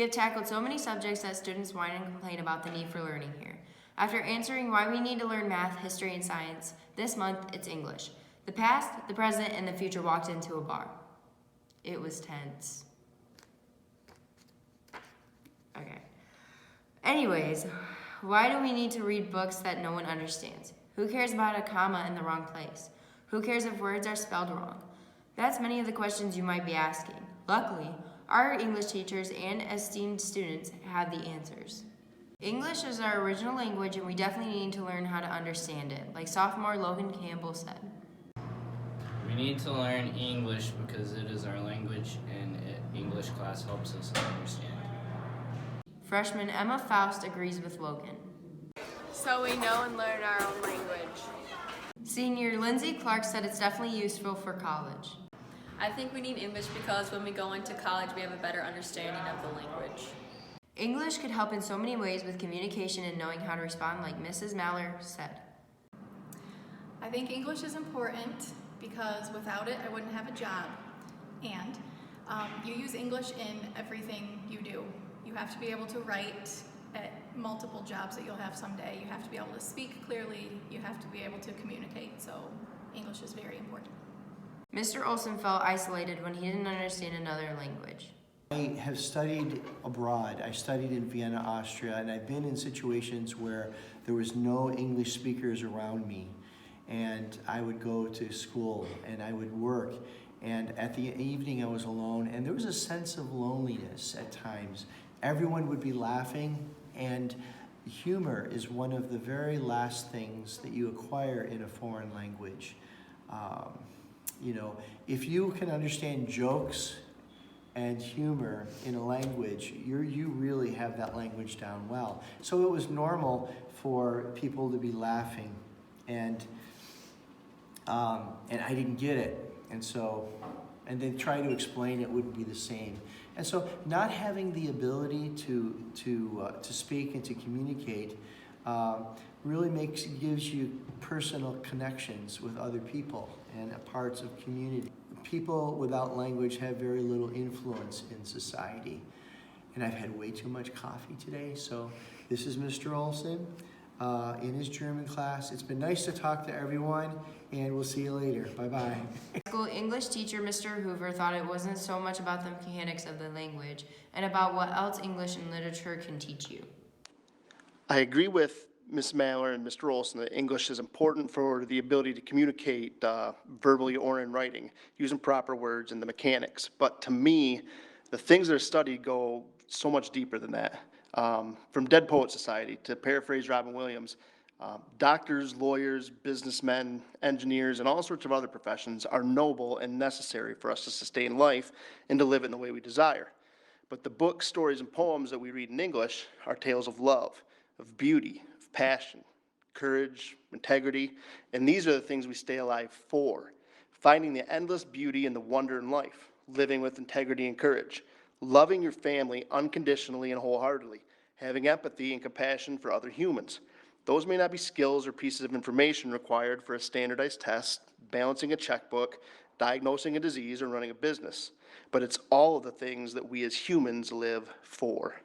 have tackled so many subjects that students whine and complain about the need for learning here. After answering why we need to learn math, history, and science, this month it's English. The past, the present, and the future walked into a bar. It was tense. Okay. Anyways, why do we need to read books that no one understands? Who cares about a comma in the wrong place? Who cares if words are spelled wrong? That's many of the questions you might be asking. Luckily, our English teachers and esteemed students have the answers. English is our original language, and we definitely need to learn how to understand it, like sophomore Logan Campbell said. We need to learn English because it is our language, and English class helps us understand. Freshman Emma Faust agrees with Logan. So we know and learn our own language. Senior Lindsay Clark said it's definitely useful for college. I think we need English because when we go into college, we have a better understanding of the language. English could help in so many ways with communication and knowing how to respond, like Mrs. Maller said. I think English is important because without it, I wouldn't have a job. And you use English in everything you do. You have to be able to write at multiple jobs that you'll have someday. You have to be able to speak clearly. You have to be able to communicate. So English is very important. Mr. Olson felt isolated when he didn't understand another language. I have studied abroad. I studied in Vienna, Austria, and I've been in situations where there was no English speakers around me. And I would go to school and I would work. And at the evening I was alone, and there was a sense of loneliness at times. Everyone would be laughing, and humor is one of the very last things that you acquire in a foreign language. You know, if you can understand jokes and humor in a language, you really have that language down well. So it was normal for people to be laughing, and I didn't get it, and then trying to explain it wouldn't be the same. And so not having the ability to speak and to communicate really gives you personal connections with other people and parts of community. People without language have very little influence in society. And I've had way too much coffee today, so this is Mr. Olson in his German class. It's been nice to talk to everyone, and we'll see you later. Bye-bye. School English teacher Mr. Hoover thought it wasn't so much about the mechanics of the language and about what else English and literature can teach you. I agree with Ms. Maller and Mr. Olson that English is important for the ability to communicate verbally or in writing, using proper words and the mechanics. But to me, the things that are studied go so much deeper than that. From Dead Poet Society, to paraphrase Robin Williams, doctors, lawyers, businessmen, engineers, and all sorts of other professions are noble and necessary for us to sustain life and to live it in the way we desire. But the books, stories, and poems that we read in English are tales of love, of beauty, of passion, courage, integrity, and these are the things we stay alive for. Finding the endless beauty and the wonder in life, living with integrity and courage, loving your family unconditionally and wholeheartedly, having empathy and compassion for other humans. Those may not be skills or pieces of information required for a standardized test, balancing a checkbook, diagnosing a disease, or running a business. But it's all of the things that we as humans live for.